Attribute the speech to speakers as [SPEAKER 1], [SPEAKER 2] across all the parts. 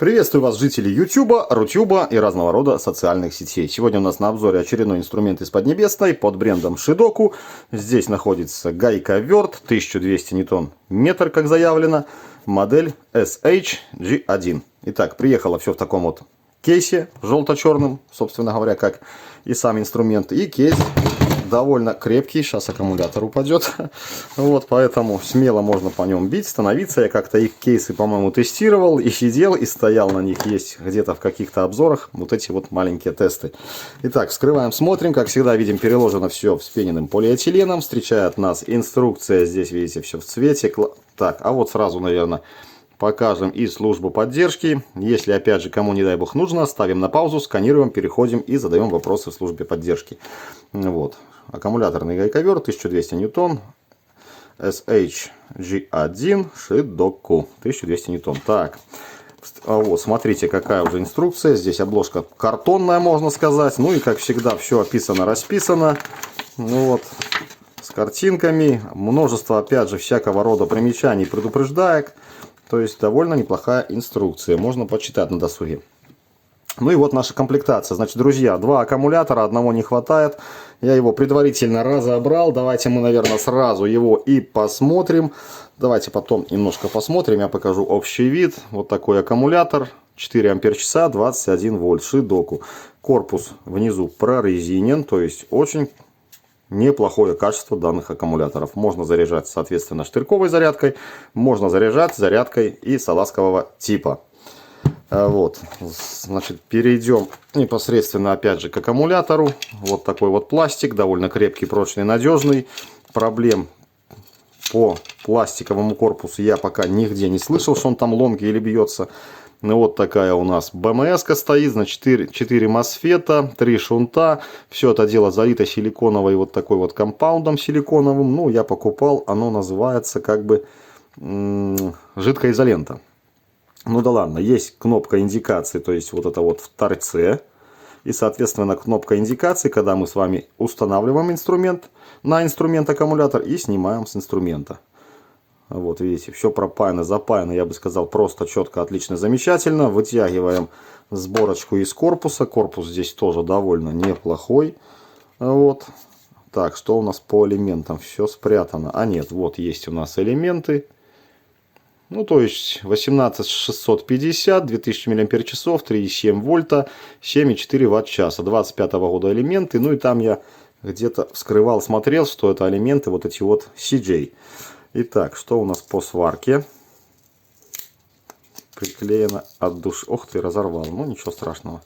[SPEAKER 1] Приветствую вас, жители YouTube, Рутюба и разного рода социальных сетей. Сегодня у нас на обзоре очередной инструмент из Поднебесной под брендом Шидоку. Здесь находится гайковерт 1200 Ньютон-метр, как заявлено, модель SH-G1. Итак, приехало все в таком вот кейсе желто-черным, собственно говоря, как и сам инструмент. И кейс довольно крепкий, сейчас аккумулятор упадет. Вот, поэтому смело можно по нем бить, становиться. Я как-то их кейсы, по-моему, тестировал и сидел, и стоял на них. Есть где-то в каких-то обзорах вот эти вот маленькие тесты. Итак, вскрываем, смотрим. Как всегда, видим, переложено все вспененным полиэтиленом. Встречает нас инструкция. Здесь, видите, все в цвете. Так, а вот сразу, наверное, покажем и службу поддержки. Если, опять же, кому, не дай бог, нужно, ставим на паузу, сканируем, переходим и задаем вопросы в службе поддержки. Вот. Аккумуляторный гайковерт 1200 Ньютон, SH-G1, Шидоку 1200 Ньютон. Так, вот, смотрите, какая уже инструкция. Здесь обложка картонная, можно сказать. Ну и, как всегда, все описано, расписано. Ну вот, с картинками. Множество, опять же, всякого рода примечаний, предупреждаек. То есть, довольно неплохая инструкция. Можно почитать на досуге. Ну и вот наша комплектация. Значит, друзья, два аккумулятора, одного не хватает. Я его предварительно разобрал. Давайте мы, наверное, сразу его и посмотрим. Давайте потом немножко посмотрим. Я покажу общий вид. Вот такой аккумулятор. 4 ампер-часа, 21 вольт. Шидоку. Корпус внизу прорезинен. То есть, очень неплохое качество данных аккумуляторов. Можно заряжать, соответственно, штырьковой зарядкой. Можно заряжать зарядкой и салазкового типа. Вот, значит, перейдем непосредственно, опять же, к аккумулятору. Вот такой вот пластик, довольно крепкий, прочный, надежный. Проблем по пластиковому корпусу я пока нигде не слышал, что он там ломкий или бьется. Ну, вот такая у нас БМС-ка стоит, значит, 4 мосфета, 3 шунта. Все это дело залито силиконовой вот такой вот компаундом силиконовым. Ну, я покупал, оно называется как бы жидкая изолента. Ну да ладно, есть кнопка индикации, то есть вот это вот в торце. И, соответственно, кнопка индикации, когда мы с вами устанавливаем инструмент на инструмент аккумулятор и снимаем с инструмента. Вот видите, все пропаяно, запаяно, я бы сказал, просто четко, отлично, замечательно. Вытягиваем сборочку из корпуса. Корпус здесь тоже довольно неплохой. Вот. Так, что у нас по элементам? Все спрятано. А нет, вот есть у нас элементы. Ну, то есть 18650, 2000 мАч, 3,7 вольта, 7,4 Вт-часа, 25-го года элементы. Ну и там я где-то вскрывал, смотрел, что это элементы вот эти вот CJ. Итак, что у нас по сварке? Приклеено от души. Ох ты, разорвал. Ну, ничего страшного.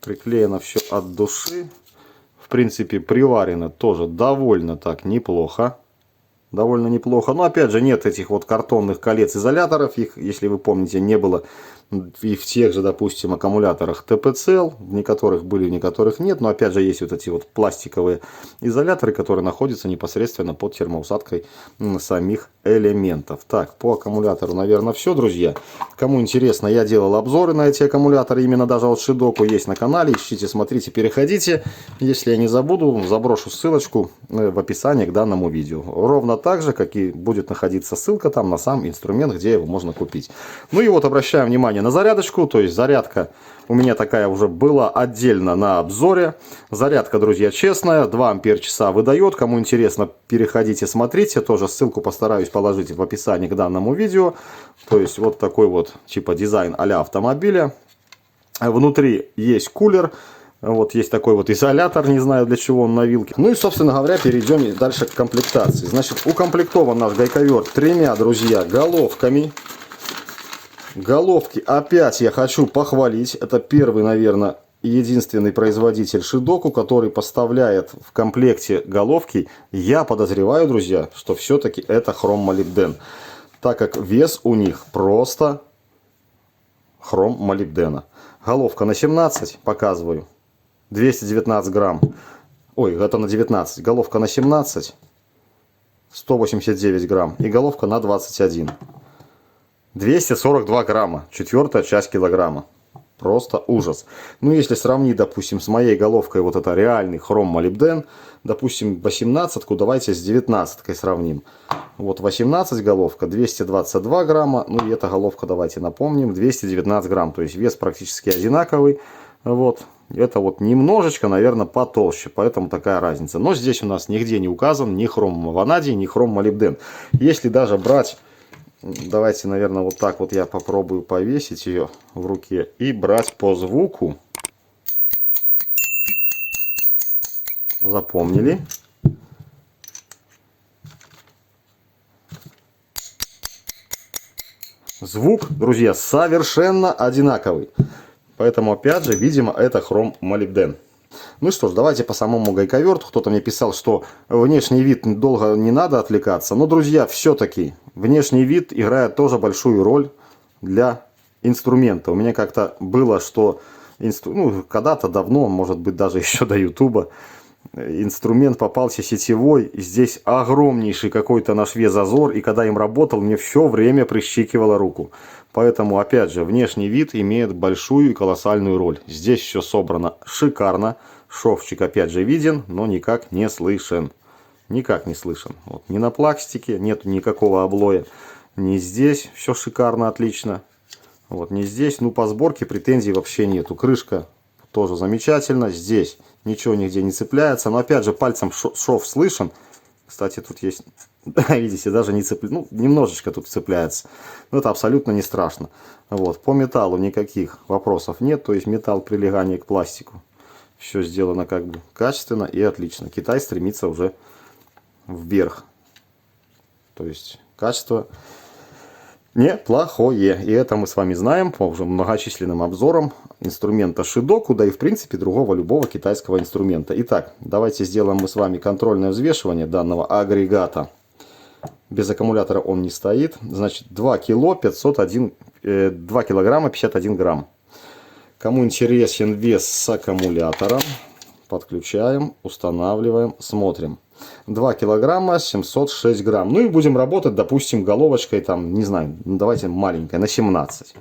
[SPEAKER 1] Приклеено все от души. В принципе, приварено тоже довольно так неплохо. Довольно неплохо. Но опять же нет этих вот картонных колец изоляторов. Их, если вы помните, не было и в тех же, допустим, аккумуляторах ТПЦЛ. В некоторых были, в некоторых нет. Но опять же есть вот эти вот пластиковые изоляторы, которые находятся непосредственно под термоусадкой самих элементов. Так, по аккумулятору, наверное, все, друзья. Кому интересно, я делал обзоры на эти аккумуляторы. Именно даже от Шидоку есть на канале. Ищите, смотрите, переходите. Если я не забуду, заброшу ссылочку в описании к данному видео. Ровно так же, как и будет находиться ссылка там на сам инструмент, где его можно купить. Ну и вот обращаем внимание на зарядочку. То есть зарядка у меня такая уже была отдельно на обзоре. Зарядка, друзья, честная. 2 ампер-часа выдает. Кому интересно, переходите, смотрите. Тоже ссылку постараюсь положить в описании к данному видео. То есть вот такой вот типа дизайн а-ля автомобиля. Внутри есть кулер. Вот есть такой вот изолятор, не знаю для чего он на вилке. Ну и, собственно говоря, перейдем дальше к комплектации. Значит, укомплектован наш гайковерт тремя, друзья, головками. Головки опять я хочу похвалить. Это первый, наверное, единственный производитель Шидоку, который поставляет в комплекте головки. Я подозреваю, друзья, что все-таки это хром-молибден. Так как вес у них просто хром-молибдена. Головка на 17, показываю. 219 грамм. Ой, это на 19. Головка на 17. 189 грамм. И головка на 21. 242 грамма. Четвертая часть килограмма. Просто ужас. Ну, если сравнить, допустим, с моей головкой, вот это реальный хром-молибден, допустим, 18-ку давайте с 19-кой сравним. Вот 18 головка, 222 грамма, ну и эта головка, давайте напомним, 219 грамм, то есть вес практически одинаковый. Вот, это вот немножечко, наверное, потолще, поэтому такая разница. Но здесь у нас нигде не указан ни хром-ванадий, ни хром-молибден. Если даже брать... Давайте, наверное, вот так вот я попробую повесить ее в руке и брать по звуку. Запомнили? Звук, друзья, совершенно одинаковый. Поэтому, опять же, видимо, это хром-молибден. Ну что ж, давайте по самому гайковерту. Кто-то мне писал, что внешний вид долго не надо отвлекаться. Но, друзья, все-таки внешний вид играет тоже большую роль для инструмента. У меня как-то было, что когда-то давно, может быть, даже еще до Ютуба, инструмент попался сетевой. Здесь огромнейший какой-то на шве зазор. И когда им работал, мне все время прищикивало руку. Поэтому, опять же, внешний вид имеет большую и колоссальную роль. Здесь все собрано шикарно. Шовчик, опять же, виден, но никак не слышен. Никак не слышен. Вот, ни на пластике, нет никакого облоя. Ни здесь все шикарно, отлично. Вот, не здесь. Ну, по сборке претензий вообще нету. Крышка тоже замечательно. Здесь ничего нигде не цепляется. Но, опять же, пальцем шов слышен. Кстати, тут есть... Видите, даже не цепляется. Ну, немножечко тут цепляется. Но это абсолютно не страшно. Вот, по металлу никаких вопросов нет. То есть металл прилегания к пластику. Все сделано как бы качественно и отлично. Китай стремится уже вверх. То есть качество неплохое. И это мы с вами знаем по уже многочисленным обзорам инструмента Шидоку, да и в принципе другого любого китайского инструмента. Итак, давайте сделаем мы с вами контрольное взвешивание данного агрегата. Без аккумулятора он не стоит. Значит, 2 килограмма 51 грамм. Кому интересен вес с аккумулятором, подключаем, устанавливаем, смотрим. 2 килограмма 706 грамм. Ну и будем работать, допустим, головочкой, там, не знаю, давайте маленькой, на 17.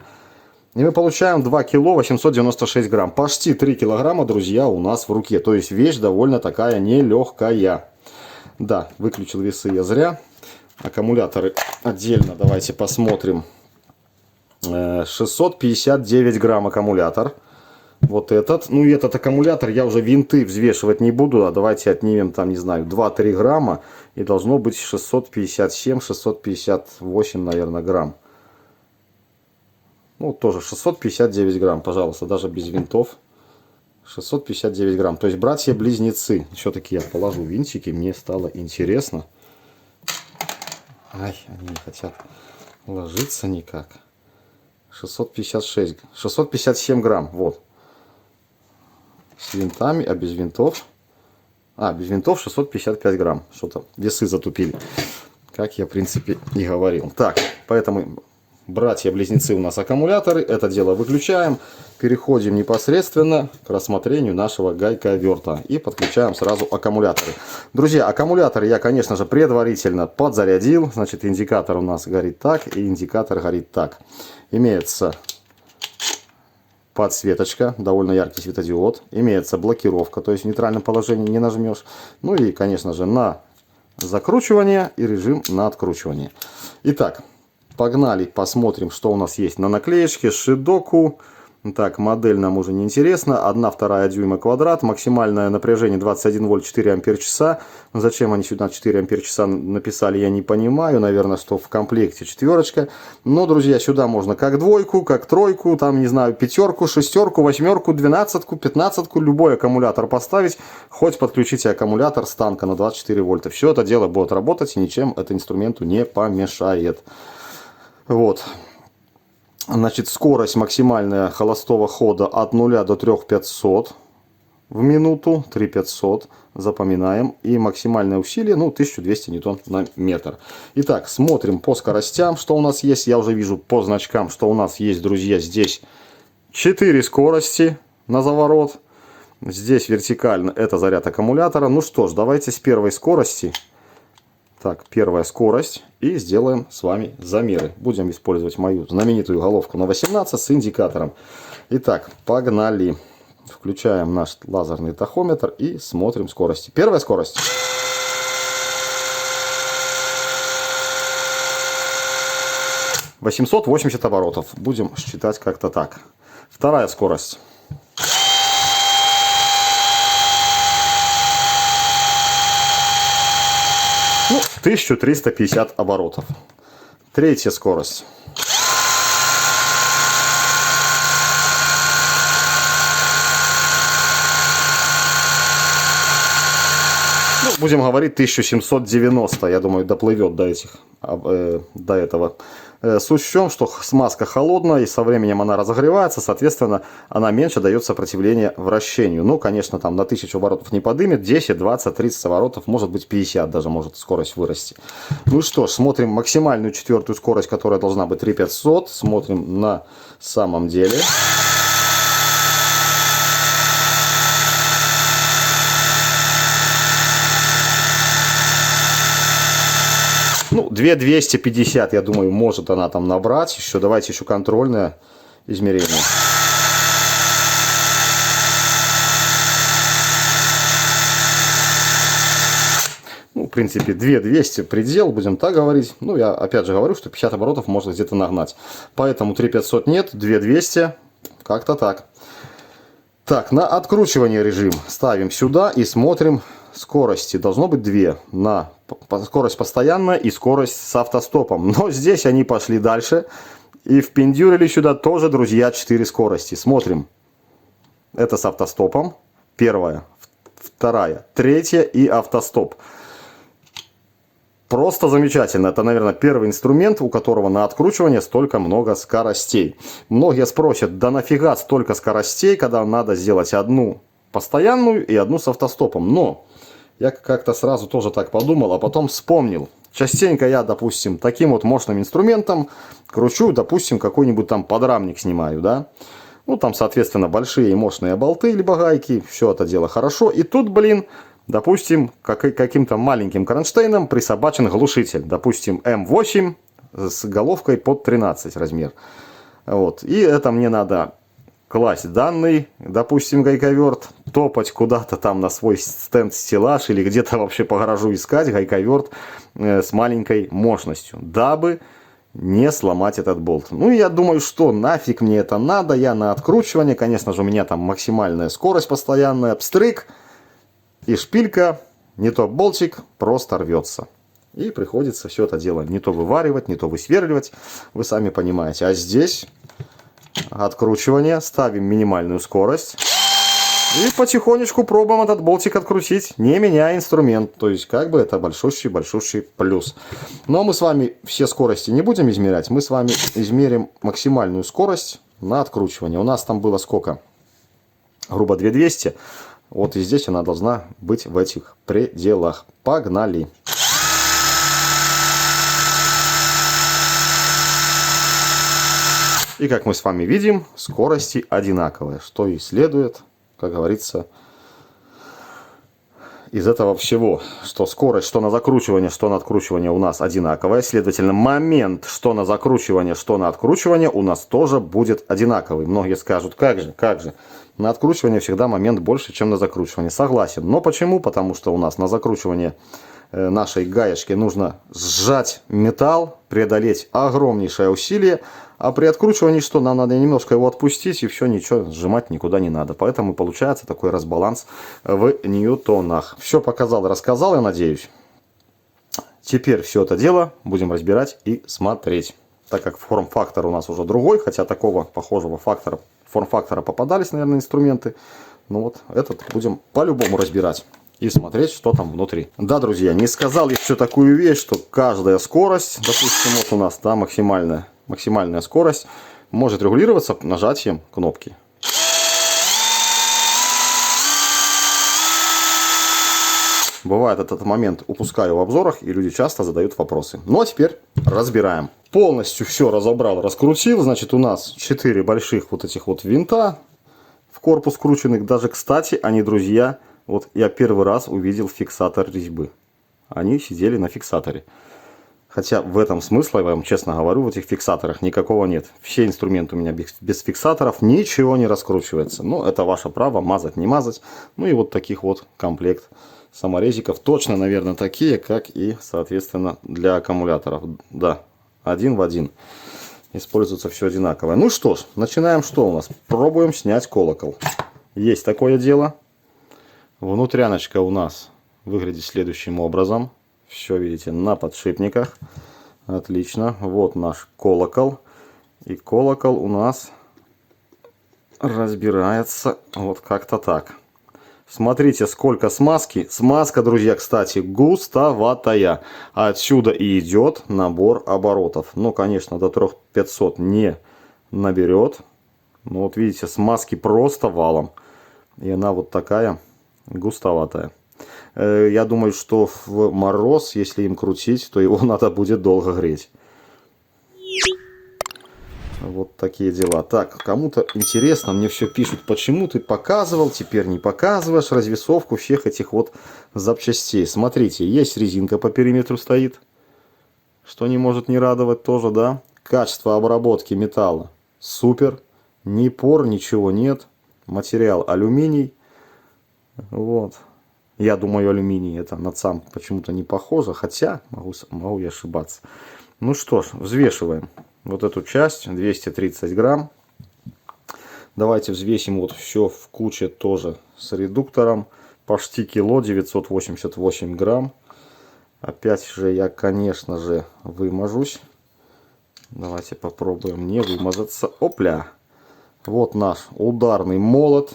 [SPEAKER 1] И мы получаем 2 кило 896 грамм. Почти 3 килограмма, друзья, у нас в руке. То есть вещь довольно такая нелегкая. Да, выключил весы я зря. Аккумуляторы отдельно давайте посмотрим. 659 грамм аккумулятор. Вот этот. Ну и этот аккумулятор я уже винты взвешивать не буду. А давайте отнимем там, не знаю, 2-3 грамма. И должно быть 657-658, наверное, грамм. Ну, тоже 659 грамм, пожалуйста, даже без винтов. 659 грамм. То есть братья-близнецы. Все-таки я положу винтики, мне стало интересно. Ай, они не хотят ложиться никак. 657 грамм, вот. С винтами, а без винтов... без винтов 655 грамм. Что-то весы затупили. Как я, в принципе, и говорил. Так, поэтому... Братья-близнецы у нас аккумуляторы. Это дело выключаем. Переходим непосредственно к рассмотрению нашего гайковерта. И подключаем сразу аккумуляторы. Друзья, аккумуляторы я, конечно же, предварительно подзарядил. Значит, индикатор у нас горит так. И индикатор горит так. Имеется подсветочка. Довольно яркий светодиод. Имеется блокировка. То есть в нейтральном положении не нажмешь. Ну и, конечно же, на закручивание и режим на откручивание. Итак. Погнали, посмотрим, что у нас есть на наклеечке. Шидоку. Так, модель нам уже не интересна. 1/2 дюйма квадрат. Максимальное напряжение 21 вольт 4 ампер часа. Зачем они сюда 4 ампер часа написали, я не понимаю. Наверное, что в комплекте 4. Но, друзья, сюда можно как 2, как 3, там, не знаю, 5, 6, 8, 12, 15. Любой аккумулятор поставить. Хоть подключите аккумулятор с танка на 24 вольта. Все это дело будет работать и ничем это инструменту не помешает. Вот, значит, скорость максимальная холостого хода от 0 до 3500 в минуту, 3500, запоминаем. И максимальное усилие, 1200 ньютон на метр. Итак, смотрим по скоростям, что у нас есть. Я уже вижу по значкам, что у нас есть, друзья, здесь 4 скорости на заворот. Здесь вертикально это заряд аккумулятора. Ну что ж, давайте с первой скорости. Так, первая скорость. И сделаем с вами замеры. Будем использовать мою знаменитую головку на 18 с индикатором. Итак, погнали. Включаем наш лазерный тахометр и смотрим скорости. Первая скорость. — 880 оборотов. Будем считать как-то так. Вторая скорость. Ну, 1350 оборотов. Третья скорость. Ну, будем говорить 1790. Я думаю, доплывет до этого. Суть в чем, что смазка холодная, и со временем она разогревается, соответственно, она меньше дает сопротивления вращению. Ну, конечно, там на 1000 оборотов не подымет, 10, 20, 30 оборотов, может быть 50 даже может скорость вырасти. Ну что ж, смотрим максимальную четвертую скорость, которая должна быть 3500. Смотрим на самом деле. Ну, 2250, я думаю, может она там набрать. Еще давайте еще контрольное измерение. Ну, в принципе, 2200 предел, будем так говорить. Ну, я опять же говорю, что 50 оборотов можно где-то нагнать. Поэтому 3500 нет, 2200, как-то так. Так, на откручивание режим ставим сюда и смотрим скорости. Должно быть 2. На скорость постоянная и скорость с автостопом. Но здесь они пошли дальше и впендюрили сюда тоже, друзья, 4 скорости. Смотрим. Это с автостопом. Первая, вторая, третья и автостоп. Просто замечательно. Это, наверное, первый инструмент, у которого на откручивание столько много скоростей. Многие спросят, да нафига столько скоростей, когда надо сделать одну постоянную и одну с автостопом. Но я как-то сразу тоже так подумал, а потом вспомнил. Частенько я, допустим, таким вот мощным инструментом кручу, допустим, какой-нибудь там подрамник снимаю, да. Ну, там, соответственно, большие и мощные болты либо гайки. Все это дело хорошо. И тут, блин, допустим, каким-то маленьким кронштейном присобачен глушитель. Допустим, М8 с головкой под 13 размер. Вот. И это мне надо класть данный, допустим, гайковерт, топать куда-то там на свой стенд-стеллаж или где-то вообще по гаражу искать гайковерт с маленькой мощностью, дабы не сломать этот болт. Ну, я думаю, что нафиг мне это надо, я на откручивание, конечно же, у меня там максимальная скорость постоянная, пстрык, и шпилька, не то болтик, просто рвется. И приходится все это дело не то вываривать, не то высверливать, вы сами понимаете. А здесь откручивание, ставим минимальную скорость и потихонечку пробуем этот болтик открутить, не меняя инструмент. То есть, как бы это большущий плюс. Но мы с вами все скорости не будем измерять, мы с вами измерим максимальную скорость на откручивание. У нас там было сколько? Грубо 2200. Вот и здесь она должна быть в этих пределах. Погнали! И как мы с вами видим, скорости одинаковые, что и следует, как говорится, из этого всего, что скорость, что на закручивание, что на откручивание у нас одинаковая. Следовательно, момент, что на закручивание, что на откручивание у нас тоже будет одинаковый. Многие скажут, как же, на откручивание всегда момент больше, чем на закручивание. Согласен, но почему? Потому что у нас на закручивание нашей гаечки нужно сжать металл, преодолеть огромнейшее усилие, а при откручивании что? Нам надо немножко его отпустить, и все, ничего сжимать никуда не надо. Поэтому получается такой разбаланс в ньютонах. Все показал, рассказал, я надеюсь. Теперь все это дело будем разбирать и смотреть. Так как форм-фактор у нас уже другой, хотя такого похожего форм-фактора попадались, наверное, инструменты. Ну вот, этот будем по-любому разбирать и смотреть, что там внутри. Да, друзья, не сказал еще такую вещь, что каждая скорость, допустим, вот у нас, да, максимальная скорость может регулироваться нажатием кнопки. Бывает, этот момент упускаю в обзорах, и люди часто задают вопросы. Ну а теперь разбираем. Полностью все разобрал, раскрутил. Значит, у нас 4 больших вот этих вот винта в корпус вкрученных. Даже, кстати, они, друзья, вот я первый раз увидел фиксатор резьбы. они сидели на фиксаторе. Хотя в этом смысла, я вам честно говорю, в этих фиксаторах никакого нет. Все инструменты у меня без фиксаторов, ничего не раскручивается. Но это ваше право, мазать, не мазать. Ну и вот таких вот комплект саморезиков. Точно, наверное, такие, как и, соответственно, для аккумуляторов. Да, один в один. Используется все одинаковое. Ну что ж, начинаем. Что у нас? Пробуем снять колокол. Есть такое дело. Внутряночка у нас выглядит следующим образом. Все видите на подшипниках. Отлично. Вот наш колокол. И колокол у нас разбирается вот как-то так. Смотрите, сколько смазки. Смазка, друзья, кстати, густоватая. Отсюда и идет набор оборотов. Ну, конечно, до 3500 не наберет. Но вот видите, смазки просто валом. И она вот такая густоватая. Я думаю, что в мороз, если им крутить, то его надо будет долго греть. Вот такие дела. Так, кому-то интересно, мне все пишут, почему ты показывал, теперь не показываешь развесовку всех этих вот запчастей. Смотрите, есть резинка по периметру стоит, что не может не радовать тоже, да. Качество обработки металла супер, ни пор, ничего нет. Материал алюминий. Вот. Я думаю, алюминий, это на сам почему-то не похоже, хотя могу и ошибаться. Ну что ж, взвешиваем вот эту часть, 230 грамм. Давайте взвесим вот все в куче тоже с редуктором. Почти кило, 988 грамм. Опять же я, конечно же, выможусь. Давайте попробуем не вымазаться. Опля! Вот наш ударный молот.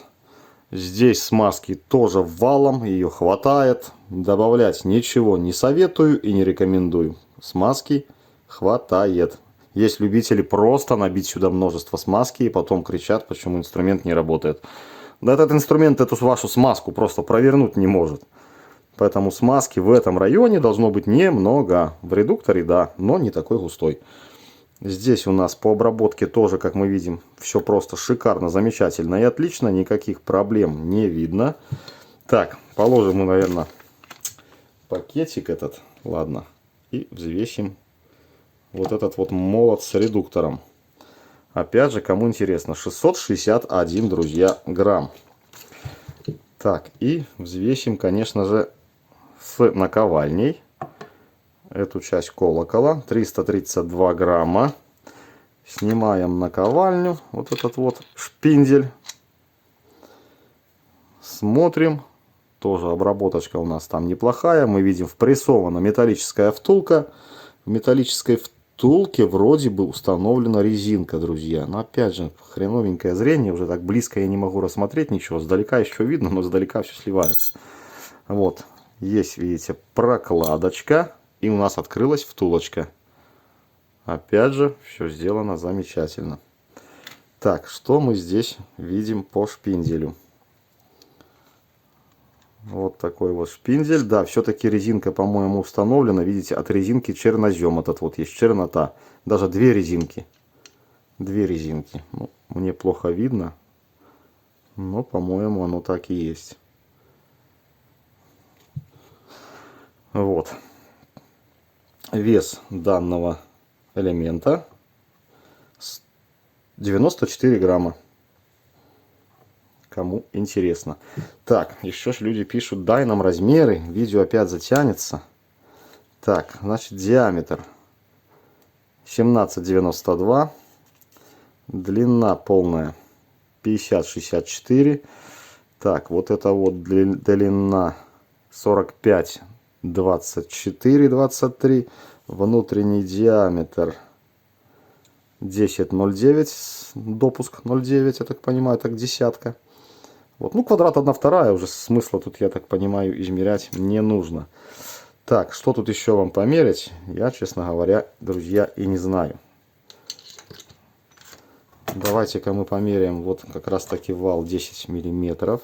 [SPEAKER 1] Здесь смазки тоже валом, ее хватает. Добавлять ничего не советую и не рекомендую. Смазки хватает. Есть любители просто набить сюда множество смазки и потом кричат, почему инструмент не работает. Да этот инструмент эту вашу смазку просто провернуть не может. Поэтому смазки в этом районе должно быть немного. В редукторе, да, но не такой густой. Здесь у нас по обработке тоже, как мы видим, все просто шикарно, замечательно и отлично. Никаких проблем не видно. Так, положим мы, наверное, пакетик этот. Ладно. И взвесим вот этот вот молот с редуктором. Опять же, кому интересно, 661, друзья, грамм. Так, и взвесим, конечно же, с наковальней эту часть колокола. 332 грамма. Снимаем наковальню, вот этот вот шпиндель. Смотрим. Тоже обработочка у нас там неплохая. Мы видим впрессована металлическая втулка. В металлической втулке вроде бы установлена резинка, друзья. Но опять же, хреновенькое зрение. Уже так близко я не могу рассмотреть ничего. Сдалека еще видно, но сдалека все сливается. Вот. Есть, видите, прокладочка. И у нас открылась втулочка. Опять же, все сделано замечательно. Так, что мы здесь видим по шпинделю? Вот такой вот шпиндель. Да, все-таки резинка, по-моему, установлена. Видите, от резинки чернозем этот вот есть, чернота. Даже две резинки. Две резинки. Ну, мне плохо видно. Но, по-моему, оно так и есть. Вот. Вес данного элемента 94 грамма. Кому интересно. Так, еще ж люди пишут, дай нам размеры. Видео опять затянется. Так, значит, диаметр 17,92. Длина полная 50,64. Так, вот это вот длина 45, 24, 23. Внутренний диаметр 10,09. Допуск 0,9, я так понимаю, так десятка. Вот, ну, квадрат 1/2, уже смысла тут, я так понимаю, измерять не нужно. Так, что тут еще вам померить? Я, честно говоря, друзья, и не знаю. Давайте-ка мы померяем. Вот как раз таки вал 10 миллиметров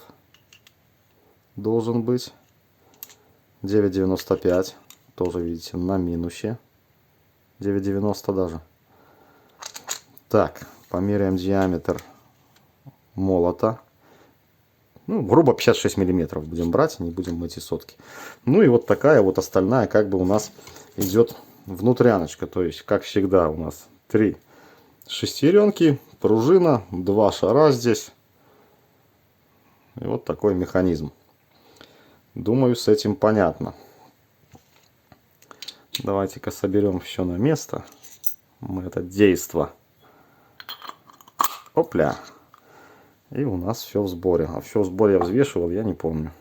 [SPEAKER 1] должен быть. 9,95. Тоже, видите, на минусе. 9,90 даже. Так, померяем диаметр молота. Ну, грубо 56 миллиметров будем брать, не будем эти сотки. Ну и вот такая вот остальная как бы у нас идет внутряночка. То есть, как всегда, у нас 3 шестеренки, пружина, 2 шара здесь. И вот такой механизм. Думаю, с этим понятно. Давайте-ка соберем все на место. Мы это действо. Опля. И у нас все в сборе. А все в сборе я взвешивал, я не помню.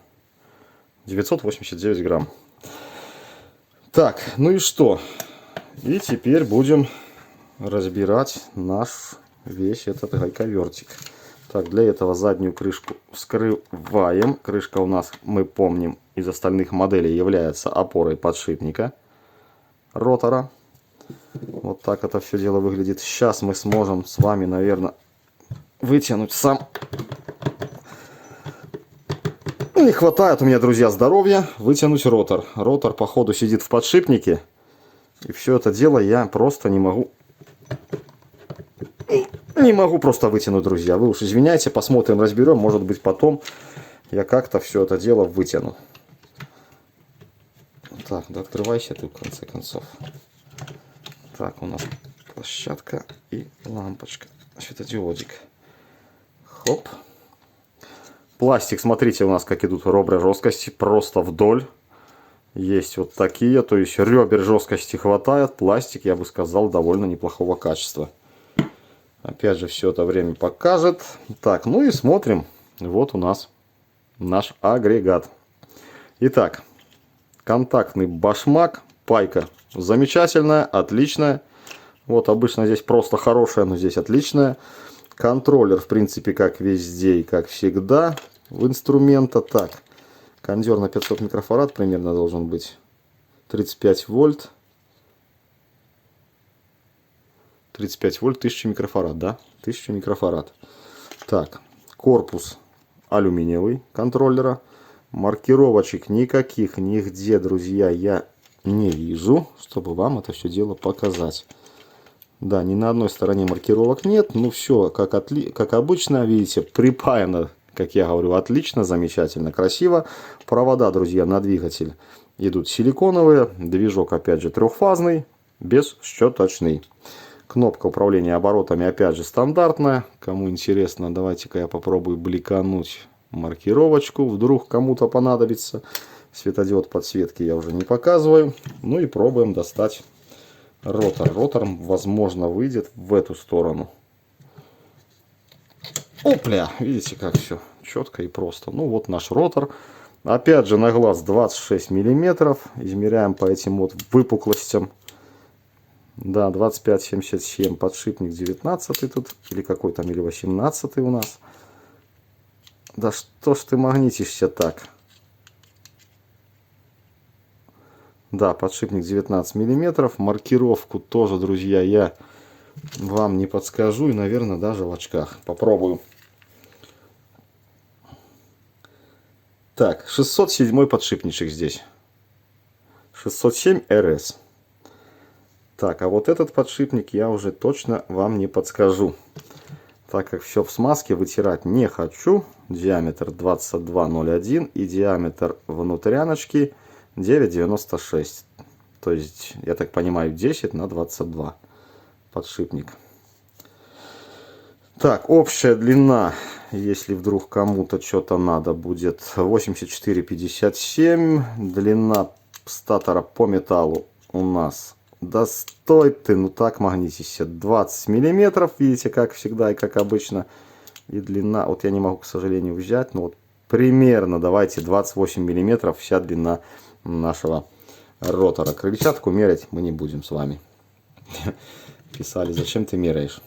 [SPEAKER 1] 989 грамм. Так, ну и что? И теперь будем разбирать наш весь этот гайковертик. Так, для этого заднюю крышку вскрываем. Крышка у нас, мы помним, из остальных моделей является опорой подшипника ротора. Вот так это все дело выглядит. Сейчас мы сможем с вами, наверное, вытянуть сам. Не хватает у меня, друзья, здоровья вытянуть ротор. Ротор, походу, сидит в подшипнике. И все это дело я просто не могу. Не могу просто вытянуть, друзья. Вы уж извиняйте, посмотрим, разберем. Может быть, потом я как-то все это дело вытяну. Так, да открывайся ты в конце концов. Так, у нас площадка и лампочка. Светодиодик. Хоп. Пластик, смотрите, у нас как идут ребра жесткости. Просто вдоль. Есть вот такие. То есть ребер жесткости хватает. Пластик, я бы сказал, довольно неплохого качества. Опять же, все это время покажет. Так, ну и смотрим. Вот у нас наш агрегат. Итак, контактный башмак. Пайка замечательная, отличная. Вот обычно здесь просто хорошая, но здесь отличная. Контроллер, в принципе, как везде и как всегда в инструмента. Так, кондер на 500 микрофарад примерно должен быть. 35 вольт. 35 вольт, 1000 микрофарад, да? 1000 микрофарад. Так, корпус алюминиевый контроллера. Маркировочек никаких нигде, друзья, я не вижу, чтобы вам это все дело показать. Да, ни на одной стороне маркировок нет. Ну все, как обычно, видите, припаяно, как я говорю, отлично, замечательно, красиво. Провода, друзья, на двигатель идут силиконовые. Движок, опять же, трехфазный, бесщеточный. Кнопка управления оборотами, опять же, стандартная. Кому интересно, давайте-ка я попробую бликануть маркировочку. Вдруг кому-то понадобится. Светодиод подсветки я уже не показываю. Ну и пробуем достать ротор. Ротор, возможно, выйдет в эту сторону. Опля! Видите, как все четко и просто. Ну вот наш ротор. Опять же, на глаз 26 миллиметров. Измеряем по этим вот выпуклостям. Да, 25,77, подшипник 19 тут, или какой там, или 18 у нас. Да что ж ты магнитишься так? Да, подшипник 19 миллиметров. Маркировку тоже, друзья, я вам не подскажу. И, наверное, даже в очках. Попробую. Так, 607 подшипничек здесь. 607 РС. Так, а вот этот подшипник я уже точно вам не подскажу. Так как все в смазке, вытирать не хочу. Диаметр 22,01 и диаметр внутряночки 9,96. То есть, я так понимаю, 10 на 22 подшипник. Так, общая длина, если вдруг кому-то что-то надо будет, 84,57. Длина статора по металлу у нас... Да стой ты, ну так магнитися. 20 миллиметров, видите, как всегда и как обычно. И длина, вот я не могу, к сожалению, взять, но вот примерно, давайте, 28 миллиметров вся длина нашего ротора. Крыльчатку мерять мы не будем с вами. Писали, зачем ты меряешь?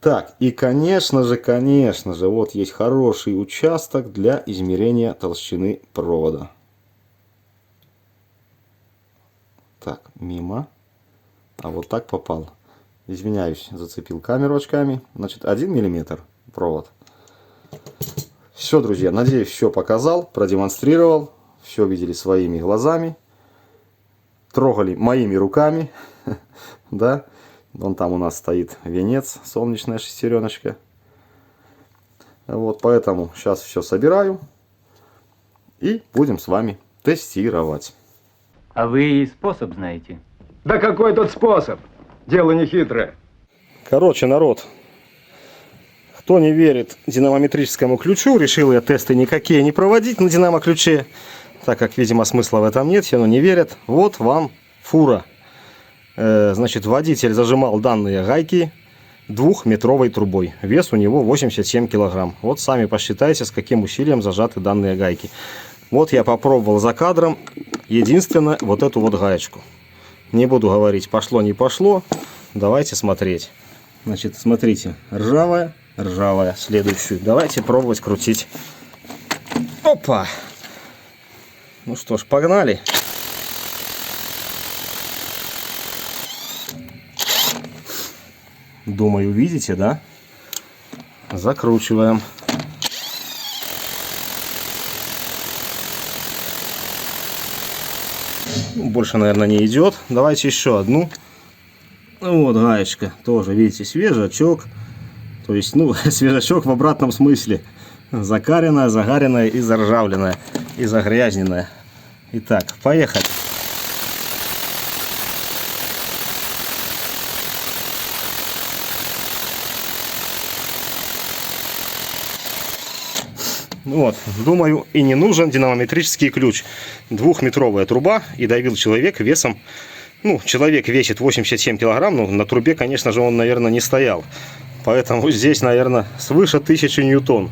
[SPEAKER 1] Так, и конечно же, вот есть хороший участок для измерения толщины провода. Так, мимо. А вот так попал. Извиняюсь, зацепил камеру очками. Значит, 1 миллиметр провод. Все, друзья, надеюсь, все показал, продемонстрировал. Все видели своими глазами. Трогали моими руками. Да. Вон там у нас стоит венец, солнечная шестереночка. Вот, поэтому сейчас все собираю и будем с вами тестировать.
[SPEAKER 2] А вы способ знаете?
[SPEAKER 3] Да какой тут способ? Дело не хитрое.
[SPEAKER 1] Короче, народ, кто не верит динамометрическому ключу, решил я тесты никакие не проводить на динамо-ключе, так как, видимо, смысла в этом нет, все равно не верят. Вот вам фура. Значит, водитель зажимал данные гайки 2-метровой трубой. Вес у него 87 килограмм. Вот сами посчитайте, с каким усилием зажаты данные гайки. Вот я попробовал за кадром единственное вот эту вот гаечку. Не буду говорить, пошло, не пошло. Давайте смотреть. Значит, смотрите, ржавая, ржавая. Следующую. Давайте пробовать крутить. Опа! Ну что ж, погнали. Думаю, видите, да? Закручиваем. Больше, наверное, не идет. Давайте еще одну. Вот гаечка. Тоже, видите, свежачок. То есть, ну, свежачок в обратном смысле. Закаренная, загаренная и заржавленная. И загрязненная. Итак, поехали. Вот, думаю, и не нужен динамометрический ключ. 2-метровая труба, и давил человек весом, ну, человек весит 87 килограмм, но на трубе, конечно же, он, наверное, не стоял. Поэтому здесь, наверное, свыше 1000 ньютон.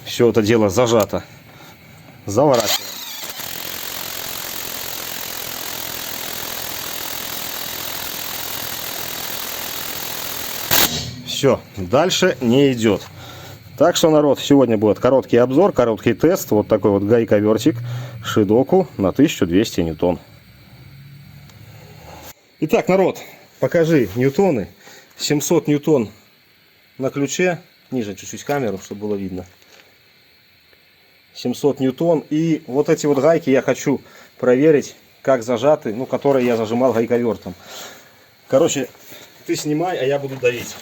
[SPEAKER 1] Все это дело зажато. Заворачиваем. Все, дальше не идет. Так что, народ, сегодня будет короткий обзор, короткий тест. Вот такой вот гайковертик Шидоку на 1200 ньютон. Итак, народ, покажи ньютоны. 700 ньютон на ключе. Ниже чуть-чуть камеру, чтобы было видно. 700 ньютон. И вот эти вот гайки я хочу проверить, как зажаты, ну, которые я зажимал гайковертом. Короче, ты снимай, а я буду давить.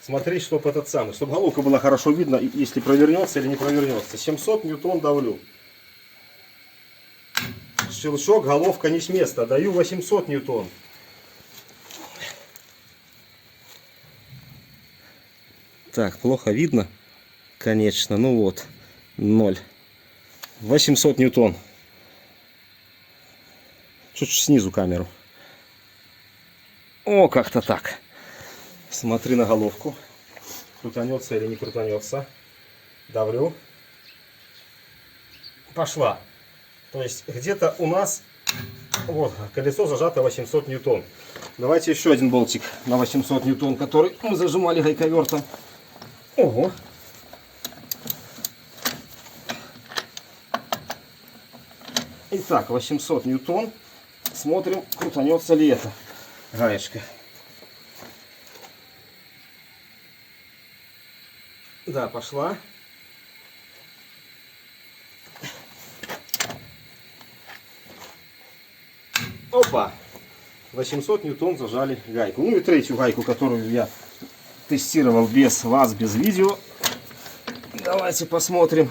[SPEAKER 1] Смотри, чтобы этот самый, чтобы головка была хорошо видно, если провернется или не провернется. 700 ньютон давлю. Щелчок, головка не с места. Даю 800 ньютон. Так, плохо видно. Конечно, ну вот. 0. 800 ньютон. Чуть снизу камеру. О, как-то так. Смотри на головку. Крутанется или не крутанется. Давлю. Пошла. То есть где-то у нас вот колесо зажато 800 ньютон. Давайте еще один болтик на 800 ньютон, который мы зажимали гайковертом. Ого. Итак, 800 ньютон. Смотрим, крутанется ли эта гаечка. Да, пошла. Опа! 800 ньютон зажали гайку. Ну и третью гайку, которую я тестировал без вас, без видео. Давайте посмотрим.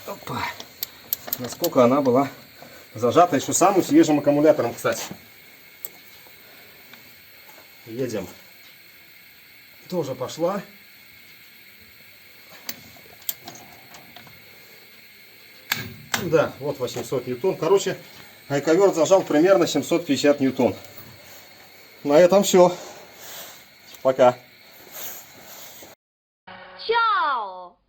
[SPEAKER 1] Опа! Насколько она была зажата еще самым свежим аккумулятором, кстати. Едем. Тоже пошла. Да, вот 800 ньютон. Короче, гайковерт зажал примерно 750 ньютон. На этом все. Пока.